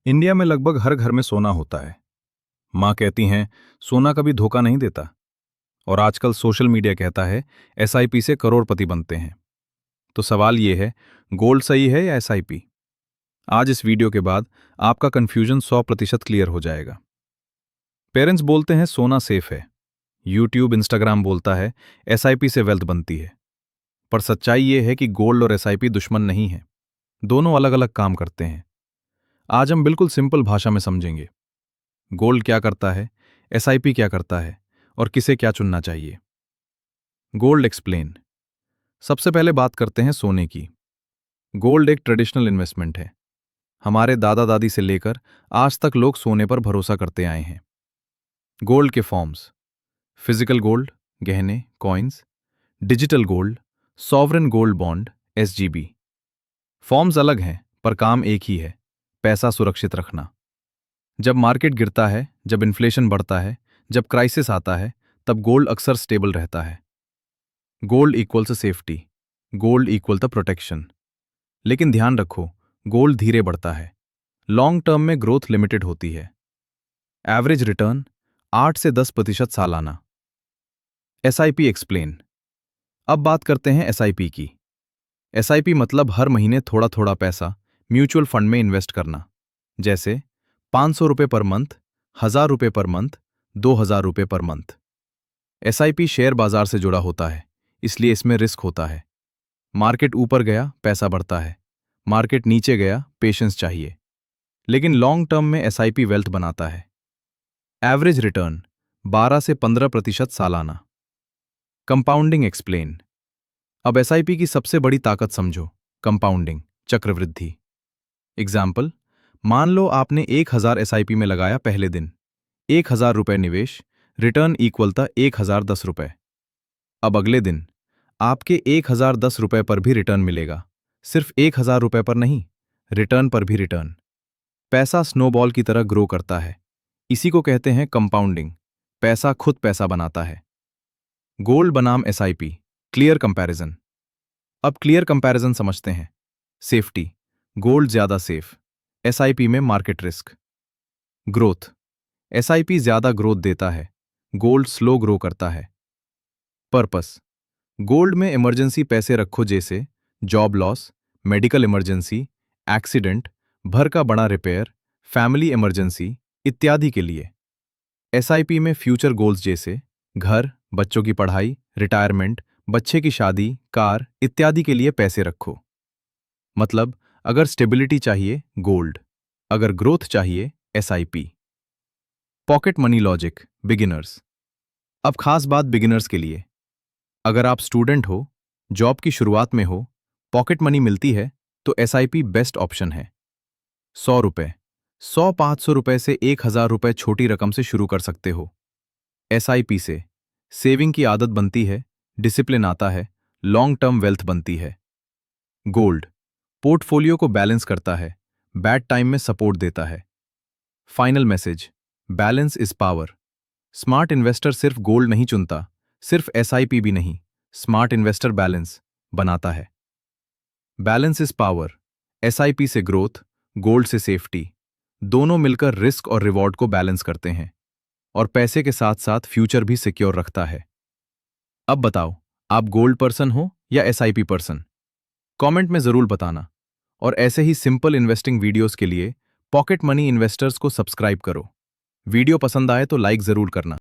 India में लगभग हर घर में सोना होता है। माँ कहती हैं सोना कभी धोखा नहीं देता। और आजकल सोशल मीडिया कहता है एसआईपी से करोड़पति बनते हैं। तो सवाल ये है, गोल्ड सही है या एसआईपी? आज इस वीडियो के बाद आपका कंफ्यूजन 100% क्लियर हो जाएगा। पेरेंट्स बोलते हैं सोना सेफ है। यूट्यूब इंस्टाग्राम बोलता है एसआईपी से वेल्थ बनती है। पर सच्चाई ये है कि गोल्ड और एसआईपी दुश्मन नहीं है। दोनों अलग अलग काम करते हैं। आज हम बिल्कुल सिंपल भाषा में समझेंगे। गोल्ड क्या करता है, एसआईपी क्या करता है और किसे क्या चुनना चाहिए। Gold explain. सबसे पहले बात करते हैं सोने की। गोल्ड एक ट्रेडिशनल इन्वेस्टमेंट है। हमारे दादा दादी से लेकर आज तक लोग सोने पर भरोसा करते आए हैं। गोल्ड के फॉर्म्स: फिजिकल गोल्ड, गहने, coins; digital gold, sovereign gold bond, SGB. Forms अलग हैं पर काम एक ही है, पैसा सुरक्षित रखना। जब मार्केट गिरता है, जब इन्फ्लेशन बढ़ता है, जब क्राइसिस आता है, तब गोल्ड अक्सर स्टेबल रहता है। Gold equals safety, gold equal the protection. लेकिन ध्यान रखो, गोल्ड धीरे बढ़ता है। लॉन्ग टर्म में ग्रोथ लिमिटेड होती है। एवरेज रिटर्न 8 से 10% सालाना। SIP explain. अब बात करते हैं एसआईपी की। एसआईपी मतलब हर महीने थोड़ा थोड़ा पैसा म्यूचुअल फंड में इन्वेस्ट करना। जैसे 500 रुपये पर मंथ, 1000 रुपये पर मंथ, 2000 रुपये पर मंथ। एसआईपी शेयर बाजार से जुड़ा होता है, इसलिए इसमें रिस्क होता है। मार्केट ऊपर गया, पैसा बढ़ता है। मार्केट नीचे गया, पेशेंस चाहिए। लेकिन लॉन्ग टर्म में एसआईपी वेल्थ बनाता है। एवरेज रिटर्न 12 से 15% सालाना। Compounding explain. अब एसआईपी की सबसे बड़ी ताकत समझो, कंपाउंडिंग, चक्रवृद्धि। एग्जाम्पल: मान लो आपने 1000 एसआईपी में लगाया पहले दिन। 1000 रुपये निवेश, रिटर्न इक्वल था 1010 रुपये। अब अगले दिन आपके 1010 रुपये पर भी रिटर्न मिलेगा। सिर्फ 1000 रुपये पर नहीं, रिटर्न पर भी रिटर्न। पैसा स्नोबॉल की तरह ग्रो करता है। इसी को कहते हैं कंपाउंडिंग। पैसा खुद पैसा बनाता है। गोल्ड बनाम एसआईपी, क्लियर कंपैरिजन। अब क्लियर कंपैरिजन समझते हैं। सेफ्टी: गोल्ड ज्यादा सेफ, एसआईपी में मार्केट रिस्क। ग्रोथ: एसआईपी ज्यादा ग्रोथ देता है, गोल्ड स्लो ग्रो करता है। पर्पस: गोल्ड में इमरजेंसी पैसे रखो, जैसे job loss, medical emergency, accident, घर का बड़ा रिपेयर, फैमिली इमरजेंसी इत्यादि के लिए। एसआईपी में फ्यूचर गोल्स जैसे घर, बच्चों की पढ़ाई, रिटायरमेंट, बच्चे की शादी, कार इत्यादि के लिए पैसे रखो। मतलब, अगर स्टेबिलिटी चाहिए गोल्ड, अगर ग्रोथ चाहिए SIP. Pocket money logic, beginners. अब खास बात बिगिनर्स के लिए। अगर आप स्टूडेंट हो, जॉब की शुरुआत में हो, पॉकेट मनी मिलती है, तो एसआईपी बेस्ट ऑप्शन है। 100 रुपये, 100-500 रुपये से 1000 रुपये छोटी रकम से शुरू कर सकते हो। एसआईपी से सेविंग की आदत बनती है, डिसिप्लिन आता है, लॉन्ग टर्म वेल्थ बनती है। गोल्ड पोर्टफोलियो को बैलेंस करता है, बैड टाइम में सपोर्ट देता है। Final message: balance is power. Smart investor सिर्फ गोल्ड नहीं चुनता, सिर्फ एसआईपी भी नहीं, स्मार्ट इन्वेस्टर बैलेंस बनाता है। Balance is power. एसआईपी से ग्रोथ, गोल्ड से सेफ्टी, दोनों मिलकर रिस्क और रिवॉर्ड को बैलेंस करते हैं और पैसे के साथ साथ फ्यूचर भी सिक्योर रखता है। अब बताओ, आप गोल्ड पर्सन हो या एसआईपी पर्सन? कमेंट में जरूर बताना। और ऐसे ही सिंपल इन्वेस्टिंग वीडियोस के लिए पॉकेट मनी इन्वेस्टर्स को सब्सक्राइब करो। वीडियो पसंद आए तो लाइक जरूर करना।